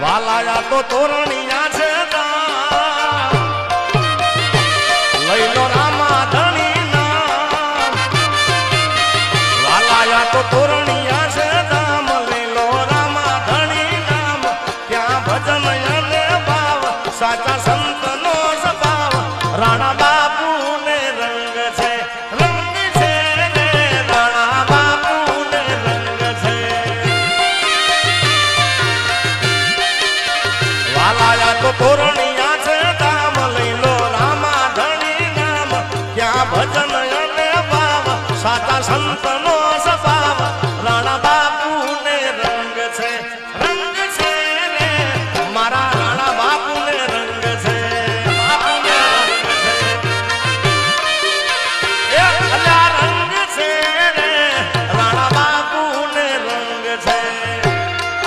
વાલાયા તો તોરણિયા છે લઈ લો રામા ધણી નામ વાલાયા તો તોરણિયા છે દામ લઈ લો રામા ધણી નામ ત્યાં ભજન અને ભાવ સાચા સંતનો સ્વભાવ રાણા બાપુ ને રંગ છે રે રાણા બાપુ ને રંગ છે વાલાયા તો તોરણિયા છે દામ લઈ લો રામા ધણી નામ ત્યાં ભજન અને ભાવ સાચા સંતનો સ્વભાવ રાણા બાપુ ને રંગ છે રે મારા રાણા બાપુ ને રંગ છે બાપુ ને રંગ છે એ અલા રંગ છે રે રાણા બાપુ ને રંગ છે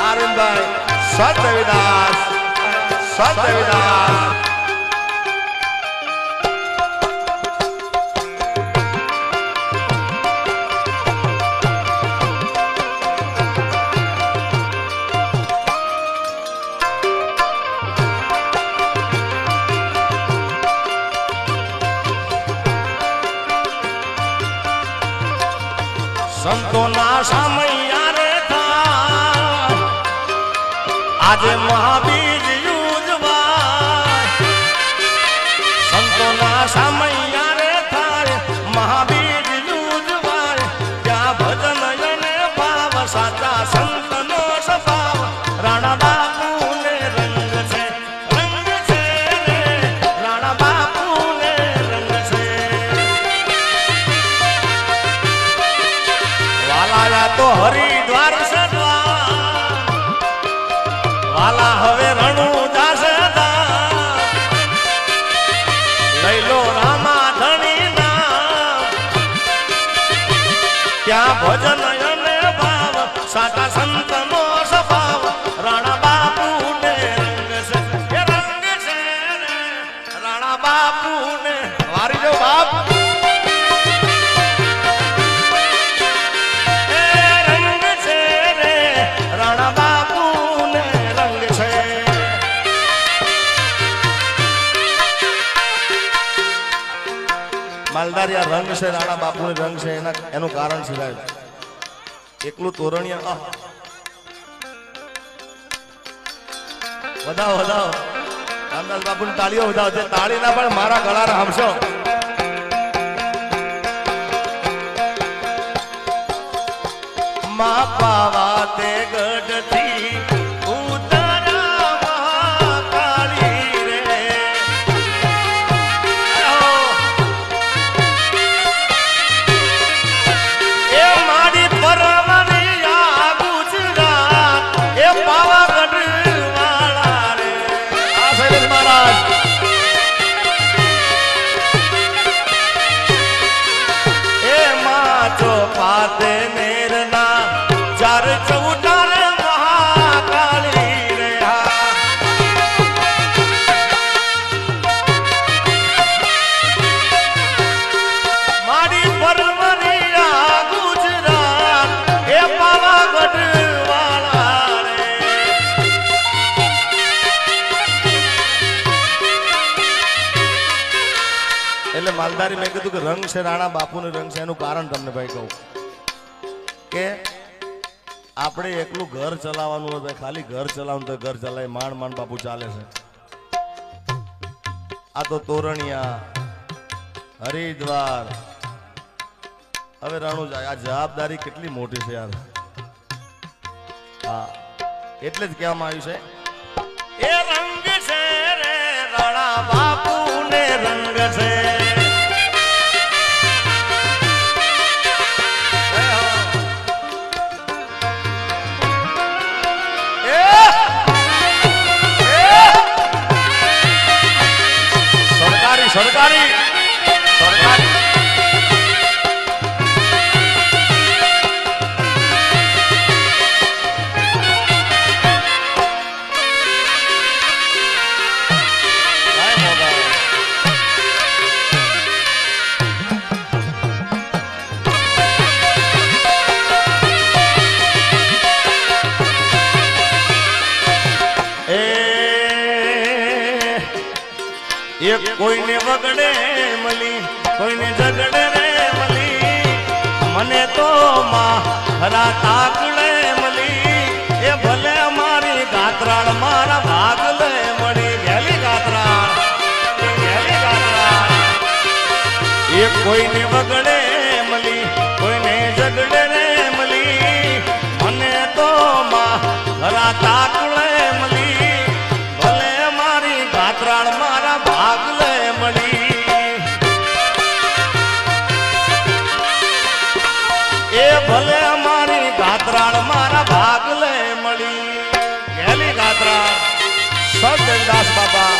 આરંભાઈ સતવિદાસ સતવિદાસ સંતોના સામૈયા રે થા આજે મહાબીજ યુજવાય સંતોના સામૈયા રે થાય મહાબીજ યુજવાય ત્યાં ભજન અને ભાવ સાચા સંતનો સ્વભાવ રાણા બાપુ ને રંગ છે રે રાણા બાપુ ને રંગ છે વાલાયા તો હરિદ્વાર સદવા વાલા હવે રણું જાશે લઈ લો રામા ધણી નામ ત્યાં ભજન અને ભાવ સાચા સંતનો સ્વભાવ રાણા બાપુ ને રંગ છે રે રાણા બાપુ ને વારી જો બાપ માલદારિયા રંગ છે રાણા બાપુ ને રંગ છે એનું કારણ છે સાહેબ એકલું તોરણિયા વધાવો રામદાસ બાપુ ની તાળીઓ વધાવો છે તાળી ના પણ મારા ગળા રામશો મા પાવા તે ગઢથી પાતે મેરના ચાર ચૌટાર મહાકાળી રે મારી પરમરિયા ગુજરાત એ પાવાગઢ વાળા રે એટલે માલધારી મેં કીધું કે રંગ છે રાણા બાપુનું રંગ છે એનું કારણ તમને ભાઈ કહું કે આપણે એકલું ઘર ચલાવવાનું હોય ખાલી ઘર ચલાવવાનું તો ઘર ચલાવે માંડ બાપુ ચાલે છે આ તો તોરણિયા હરિદ્વાર હવે રણું જાય આ જવાબદારી કેટલી મોટી છે યાર હા એટલે જ કહેવામાં આવ્યું છે એ રંગ છે રે રાણા બાપુ ને રંગ છે સરકારી એક કોઈને વગડે મળી કોઈને ઝગડે રે મળી મને તો માં ખરા તાકડે મળી એ ભલે મારી ગાત્રાળ મારા ભાગલે મળી ગેલી ગાત્રાળ એક કોઈને વગડે મળી કોઈને ઝગડે રે મળી મને તો માં ખરા તાકડે મળી ભલે મારી ગાત્રાળ મારા ભાગલે મળી એ ભલે મારી ગાત્રાળ મારા ભાગલે મળી ગેલી ગાત્રાળ સજદાસ બાબા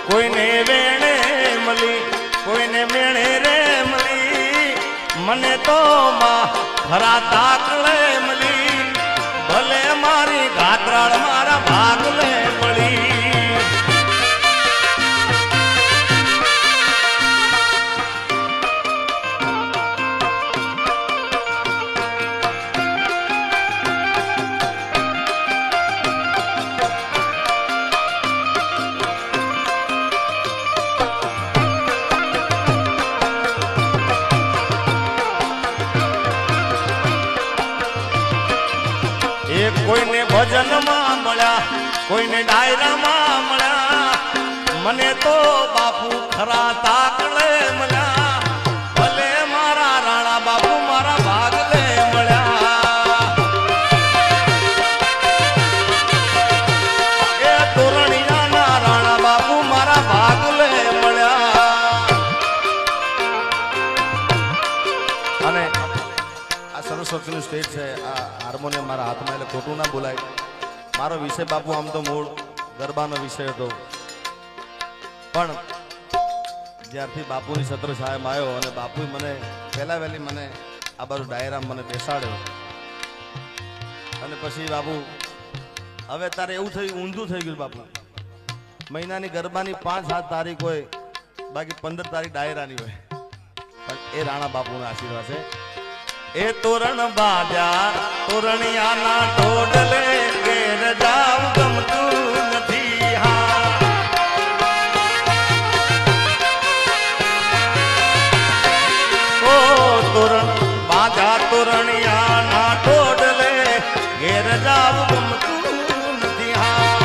કોઈને વેણે મળી કોઈને મેણે રે મળી મને તો માં ખરા તાકલે મળી ભલે મારી ગાત્રાળ મારા ભાગલે મળી કોઈને ભજનમાં મળ્યા કોઈને ડાયરામાં મળ્યા મને તો બાપુ ખરા તાકલે મળ્યા ભલે મારા રાણા બાપુ મારા ભાગલે મળ્યા એ તોરણિયાના રાણા બાપુ મારા ભાગલે મળ્યા અને સરસ્વતીનું સ્ટેજ છે આ હાર્મોનિયમ મારા હાથમાં એટલે ખોટું ના બોલાય મારો વિષય બાપુ આમ તો મૂળ ગરબાનો વિષય હતો પણ જ્યારથી બાપુની છત્ર છાયામાં આવ્યો અને બાપુ મને પહેલા વહેલી મને આ બાજુ ડાયરામાં મને બેસાડ્યો અને પછી બાપુ હવે તારે એવું થયું ઊંધું થઈ ગયું બાપુ મહિનાની ગરબાની 5-7 તારીખ હોય બાકી 15 તારીખ ડાયરાની હોય પણ એ રાણા બાપુના આશીર્વાદ છે એ તોરણ બાજા તોરણિયાના ઢોડલે ઘેર જાવ ગમતું નથી હા ઓ તોરણ બાજા તોરણિયાના ઢોડલે ઘેર જાવ ગમતું નથી હા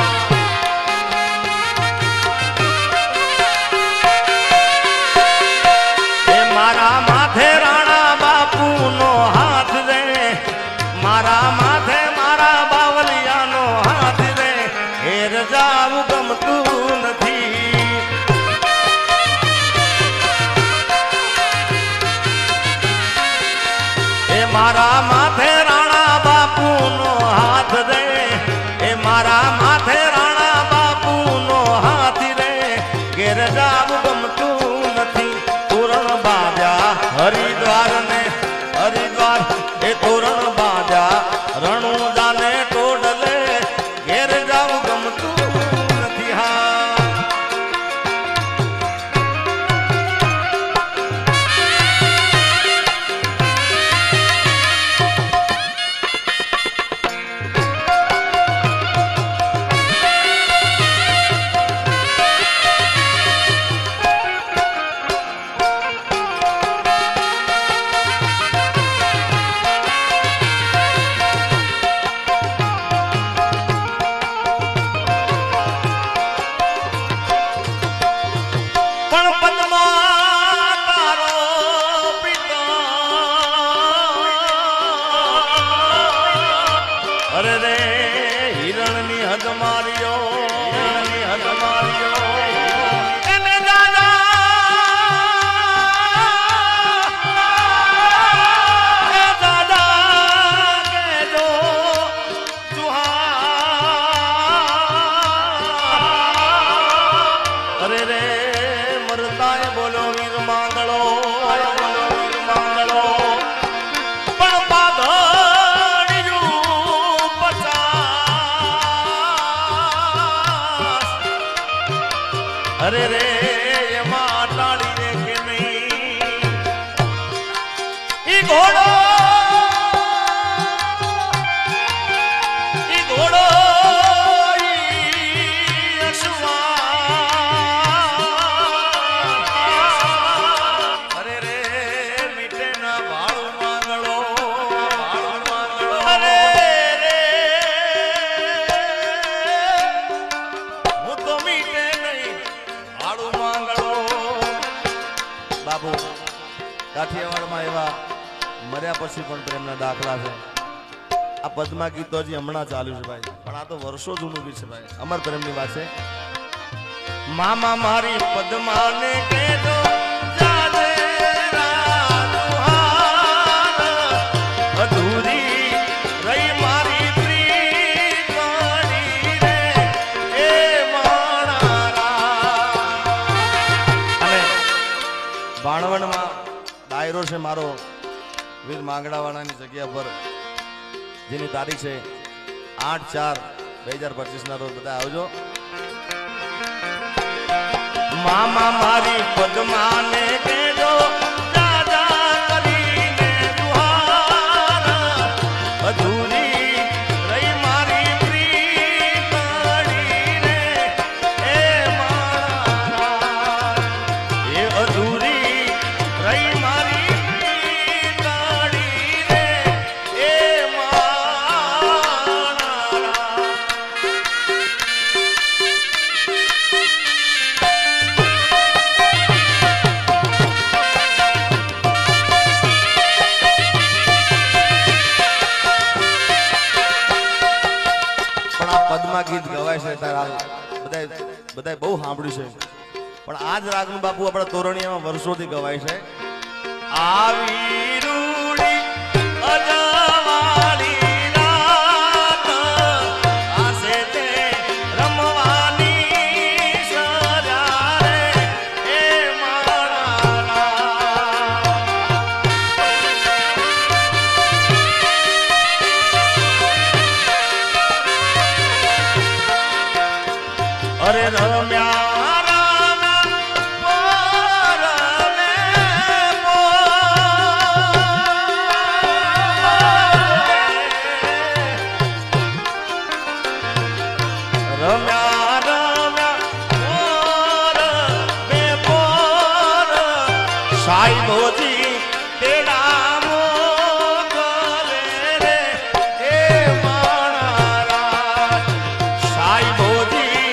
એ મારા માથે રાણા બાપુનો હાથ રે મારા માથે મારા બાવલિયાનો હાથ રે ઘેર જાવું ગમતું નથી એ મારા માથે રાણા બાપુનો હાથ રે એ મારા માથે રાણા બાપુનો હાથ રે ઘેર જાવું ગમતું નથી તોરણ બાજા હરિદ્વાર ને હરિદ્વાર એ તોરણ બાજા રણું જાને ટોડલે ઘેર જાવ ગમતું નથી હા અરે રે એમાં ટાળી રે કે નહીં ઈ ઘોડો કાઠિયાવાડમાં એવા મર્યા પછી પણ પ્રેમના દાખલા છે. આ પદ્મા ગીતો હજી હમણાં ચાલ્યું છે ભાઈ, પણ આ તો વર્ષો જૂનું બી છે ભાઈ. અમર પ્રેમની વાત છે. મામા મારી પદ્માને કહેજો જાજે રાત અધૂરી રહી મારી પ્રીતણી રે એ માણા. અને બાણવણમાં ડાયરો છે મારો વીર માંગડાવાળાની જગ્યા પર, જેની તારીખ છે 8/4/2025 ના રોજ. બધા આવજો. મામા મારી પદ્માને કહેજો દાદા કરીને દુહાર અધૂરી રહી મારી પ્રીતણી રે એ મારા એ અધૂરી રહી મારી પ્રીતણી રે એ મારા. પદ્મા ગીત ગવાય છે બધા બહુ સાંભળ્યું છે, પણ આ જ રાગનું બાપુ આપણા તોરણિયામાં વર્ષોથી ગવાય છે. આવી રૂડી અજવાળી રાત આસે તે રમવાની સજા રે એ મારા. અરે રમ્યા રામા પરમે રમ્યા રમ્યા પોર સાઈબોજી તેડા મોકલે રે એ મારા. સાઈબોજી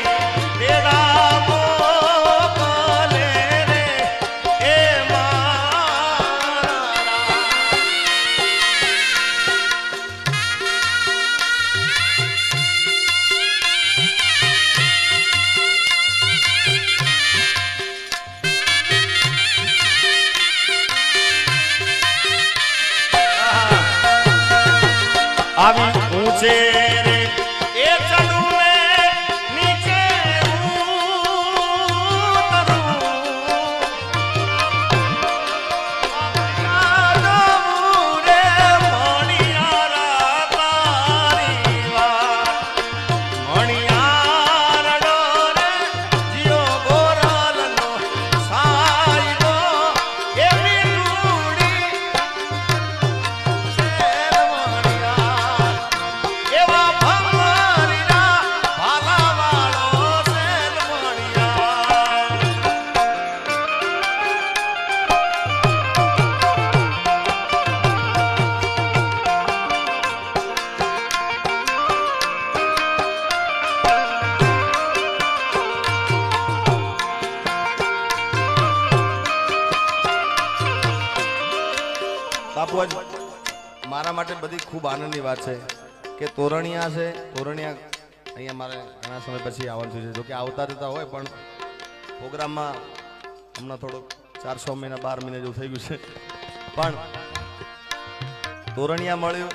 તેડા મોકલે રે એ મારા. આવી ઊંચે રે એ ચડું ને નીચે ઉતરું યાદવું રે મણિયારા તારી વાત. મણિયારડો રે જીઓ ગોરલનો સાયલો એવી રૂડી એવા ભમરીના ભાલાવાળો સેલમણિયા. બાપુ આજ મારા માટે બધી ખૂબ આનંદની વાત છે કે તોરણિયા છે. તોરણિયા અહીંયા મારે ઘણા સમય પછી આવવાનું છે, જોકે આવતા જતા હોય પણ પ્રોગ્રામમાં હમણાં થોડુંક 4-6 મહિના 12 મહિના જેવું થઈ ગયું છે. પણ તોરણિયા મળ્યું,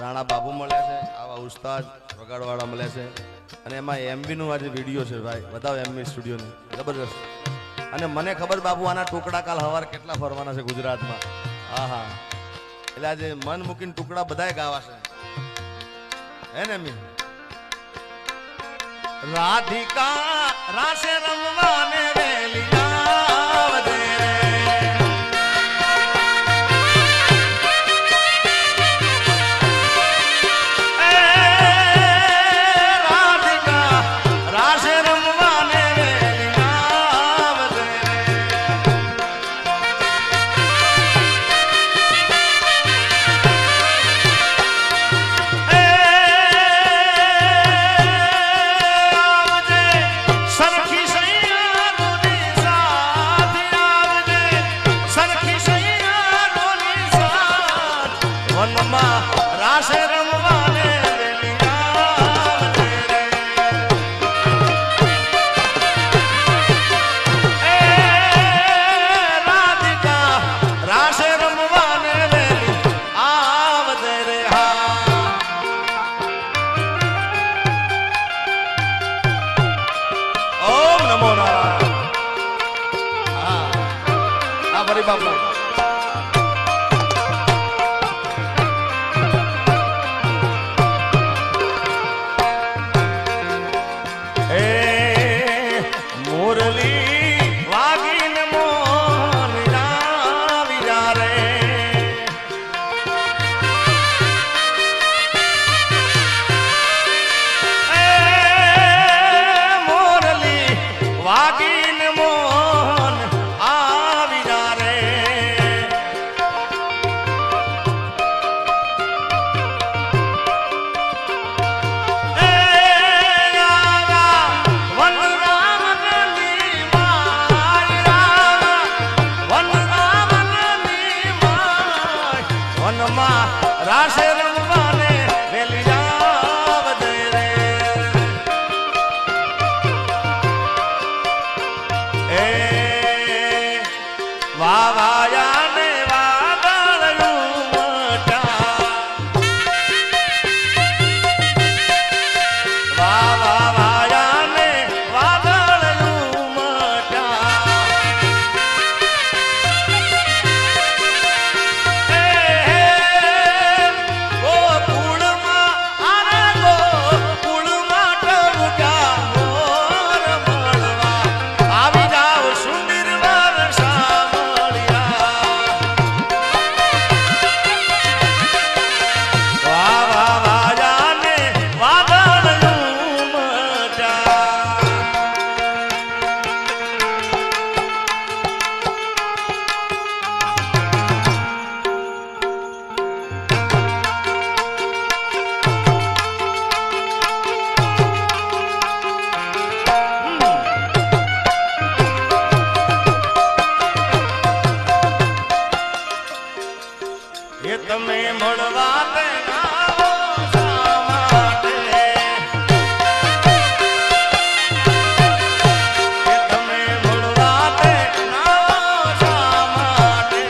રાણા બાબુ મળ્યા છે, આવા ઉસ્તાદ વગાડવાળા મળ્યા છે. અને એમાં એમબીનું આજે વિડીયો છે ભાઈ, બતાવો એમબી સ્ટુડિયોનું, જબરદસ્ત. અને મને ખબર બાબુ આના ટુકડા કાલ સવાર કેટલા ફરવાના છે ગુજરાતમાં. હા હા, એટલે આજે મન મૂકીને ટુકડા બધાય ગાવા છે, હે ને મી? રાધિકા રાસે રમવાને વેલી આવજે રે. રાધિકા રાસે રમવાને વેલી આવજે રે. રાસે રમવાને વેલી આવજે રે. રાધિકા રાસે રમવાને વેલી આવજે રે. ઓમ નમો નારાયણ. હા ફરી બાપુ રાસે રમવાને વેલી આવજે રે. એ વાવાયા ને વાદળ ઉમટ્યા વાવાયા ને વાદળ ઉમટ્યા તમે મળવા આવો શા માટે? તમે મળવા આવો શા માટે?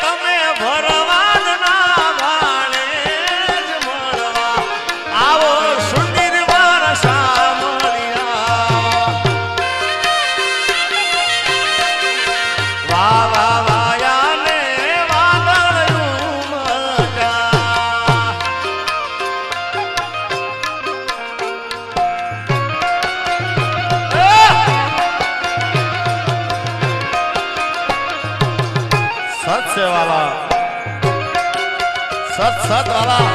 તમે ભરવાન ના ભાણે જ મળવા આવો સુંદર વારસા મળ્યા. વાવાયા ને વાદળ ઉમટ્યા સત છે વાલા સત સત વાલા.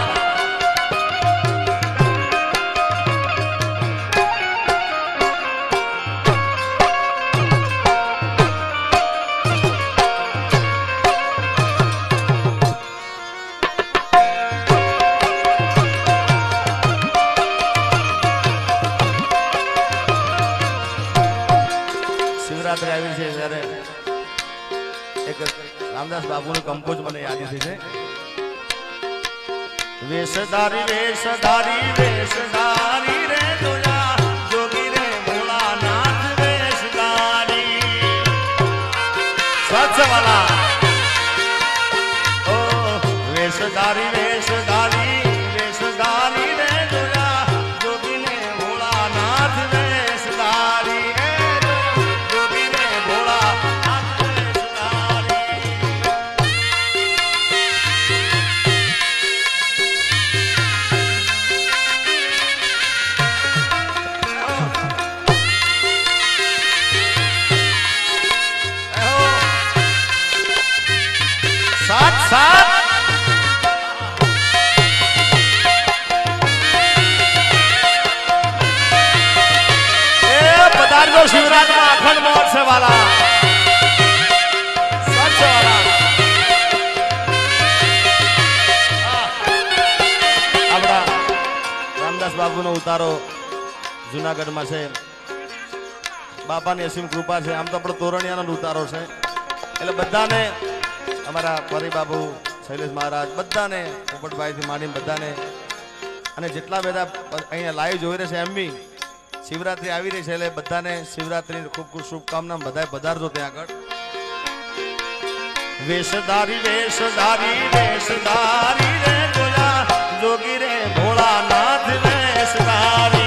શિવરાત્રી આવી છે ત્યારે એક રામદાસ બાબુનું કંપોઝ મને યાદ છે. વેશધારી વેશધારી વેશધારી રે જોયા જોગી રે ભોળાનાથ વેશધારી. સત્સવાલા ઓ વેશધારી વેશધારી વેશધારી રે જોયા જોગી ને ભોળાનાથ વેશધારી. આવજો શિવરાજમાં અખંડ મોર છે વાલા સચ વાલા આપણા રામદાસ બાબુનો ઉતારો જુનાગઢમાં છે બાપાની અસીમ કૃપા છે આમ તો આપણો તોરણિયાનો ઉતારો છે એટલે બધાને અમારા પરિબાબુ શૈલેષ મહારાજ બધાને પોપટભાઈથી માંડીને બધાને અને જેટલા બધા અહીંયા લાઈવ જોઈ રહ્યા છે એમ બી શિવરાત્રી આવી રહી છે એટલે બધાને શિવરાત્રીની ખૂબ ખૂબ શુભકામના બધાએ પધારજો ત્યાં આગળ વેશધારી વેશધારી વેશધારી રે જોયા જોગી રે ભોળાનાથ વેશધારી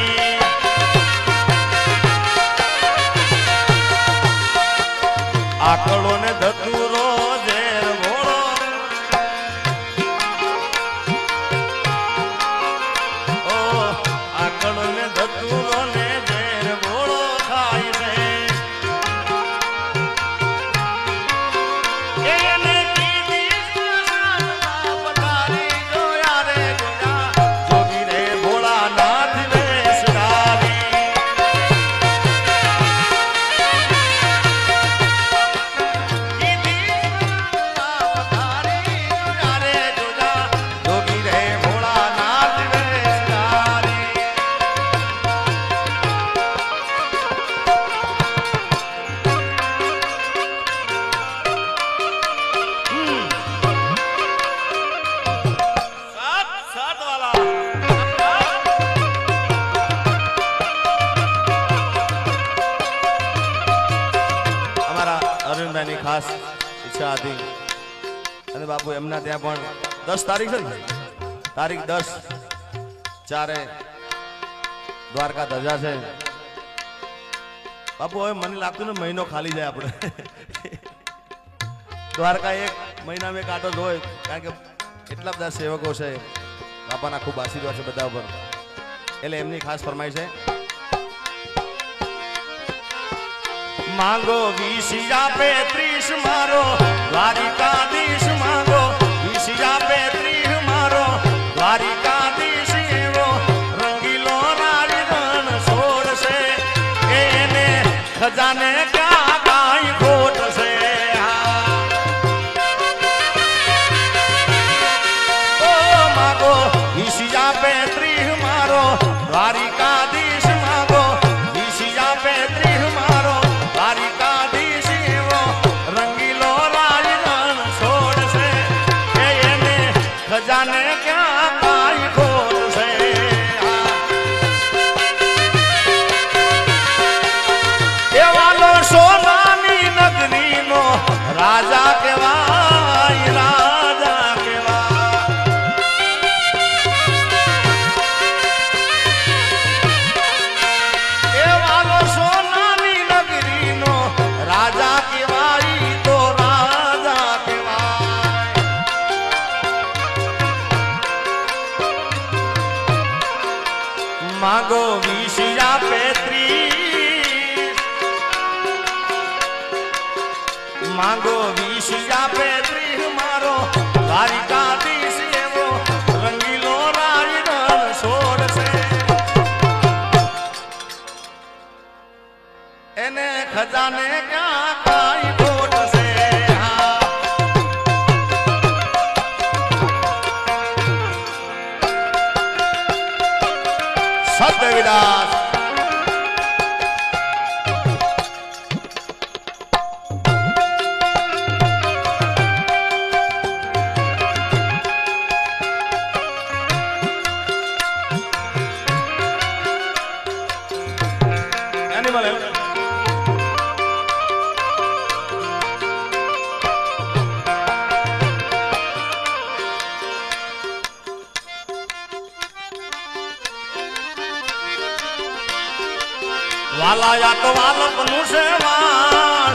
આકળો ને ધતુરો ઝેર ભોળો ઓ આકળો ને ધતુરો ને ઝેર ભોળો ખાય છે એને કીધી પધારી જોયા રે જોયા જોગી રે ભોળાનાથ વેશધારી ખાસ ઈચ્છા હતી અને બાપુ એમના ત્યાં પણ 10 તારીખ છે ને તારીખ 10/4 દ્વારકા ધજા છે બાપુ હવે મને લાગતું ને મહિનો ખાલી જાય આપણે દ્વારકા એક મહિનામાં એક આટો જ હોય કારણ કે એટલા બધા સેવકો છે બાપાના ખૂબ આશીર્વાદ છે બધા ઉપર એટલે એમની ખાસ ફરમાઈ છે માંગો 20 આપે 30 મારો દ્વારિકાધીશ માંગો 20 આપે 30 મારો દ્વારિકાધીશ એવો રંગીલો રાજ છોડશે એને ખજાને ક્યાં કાંઈ ખોટ છે ઓ માંગો 20 આપે 30 મારો દ્વારિકાધીશ માંગો 20 આપે 30 મારો દ્વારિકાધીશ એવો રંગીલો રાજરણ છોડશે એને ખજાને ક્યાં કાંઈ ખોટશે એવાલો સોનાની નગરીનો રાજા કહેવાય રાજા કહેવાય એવાલો સોનાની નગરીનો રાજા કહેવાય તો રાજા કહેવાય માગો 20 આપે 30 માંગો 20 આપે 30 મારો દ્વારિકાધીશ એવો રંગીલો રાજરણ છોડશે એને ખજાને ક્યાં કાંઈ ખોટશે સદવિલાસ એનિમલ વાલાયા તો વાલપનું છે વાણ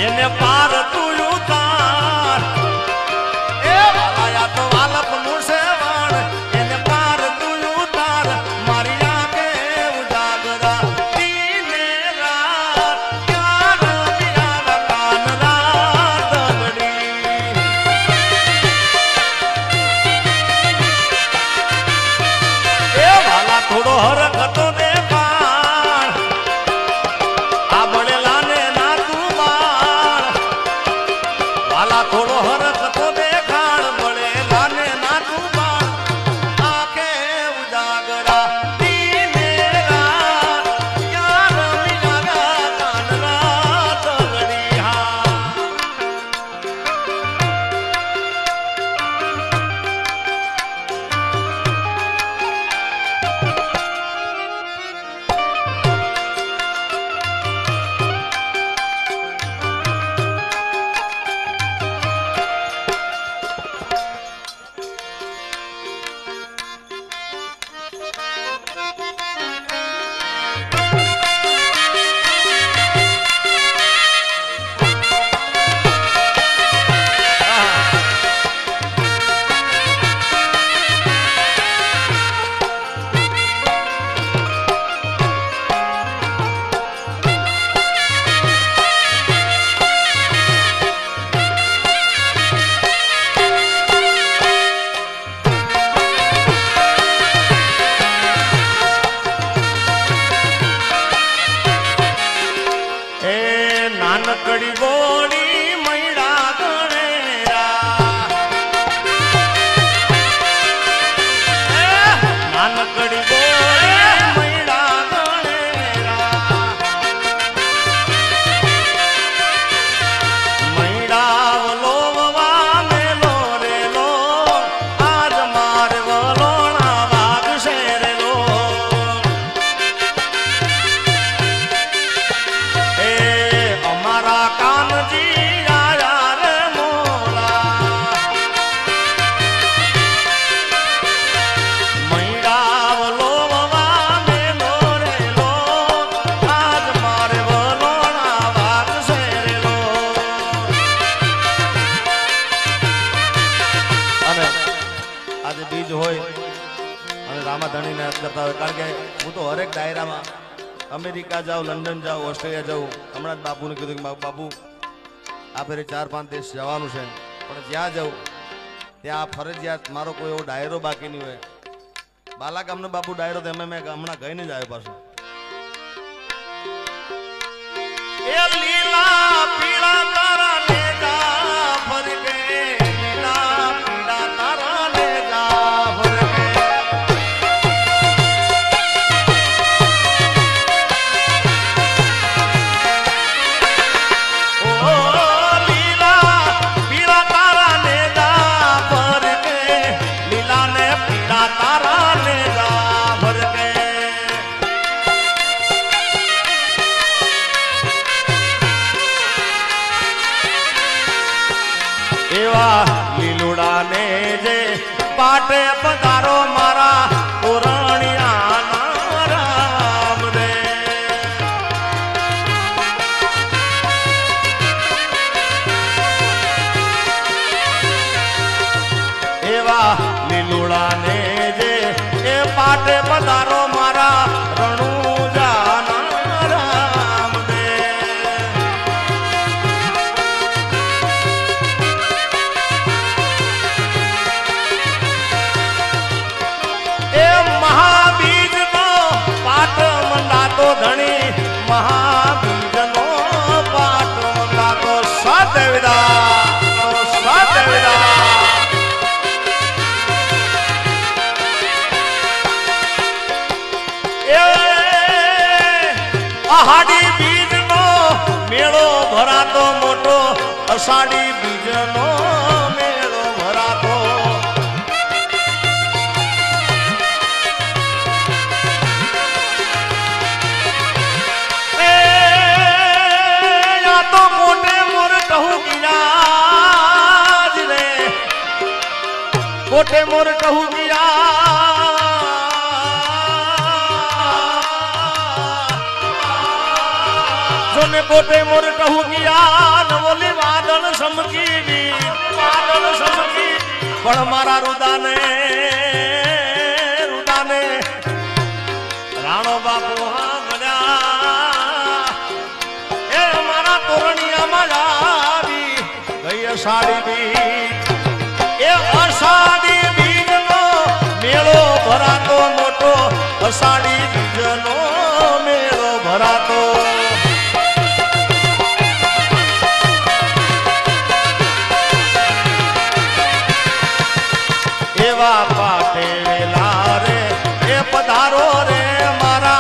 એને પાર તું ઉતાર એ વાલાયા તો વાલપનું છે વાણ એને પાર તું ઉતાર મારી આંખે ઉજાગરા દીને રાત ક્યાં રવિયા કાન રાત દગડી એ વાલા થોડો હરકતો દે નાનકડી બોલે મૈડા ગણેરા મૈડા વલોવા મેલો રેલો આજ મારે વલોણા વાગશે રેલો એ અમારા કાનજી ધણીને યાદ કરતા હોય કારણ કે હું તો હરેક ડાયરામાં અમેરિકા જાઉં લંડન જાઉં ઓસ્ટ્રેલિયા જાઉં હમણાં જ બાપુને કીધું કે બાપુ આ ફેરે 4-5 દેશ જવાનું છે પણ જ્યાં જાઉં ત્યાં ફરજિયાત મારો કોઈ એવો ડાયરો બાકી નહીં હોય બાલા ગામનો બાપુ ડાયરો તો મેં હમણાં ગઈને જ આવ્યો પાછો એ લીલા પીળા તારા નેજા ફરકે લીલા પીળા તારા નેજા ફરકે લીલુડા ને જે પાટે પધારો મારા પુરાણિયા ના રામ રે એવા લીલુડા ને જે એ પાટે પધારો મારા રણુજા ના રામ રે ધણી મહાબીજનો પાટ મંગાતો સદેવડા આહાડી બીજનો મેળો ભરાતો મોટો અષાઢી બીજનો મેળો ભરાતો कोटे मोर कहू जोने कोटे मोर कहू नवोली वादल समकी पण मारा रुदाने राणो बापू हाँ गया ए मारा तोरणिया मजावी गई साड़ी भी ए अषाढ़ी बीजनो मेळो भरातो मोटो अषाढ़ी बीजनो मेळो भरातो एवा पाटे वेला रे ए पधारो रे मारा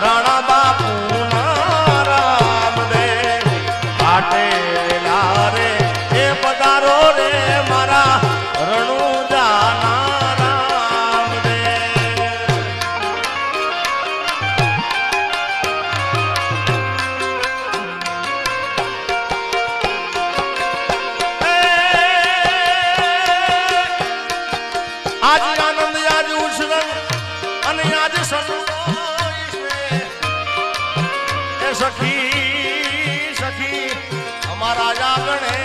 राणा बापू ना राम रे पाटे वेला रे ए पधारो रे मारा आज आनंद आज उछलन અને आज सखी सखी हमारा जागणे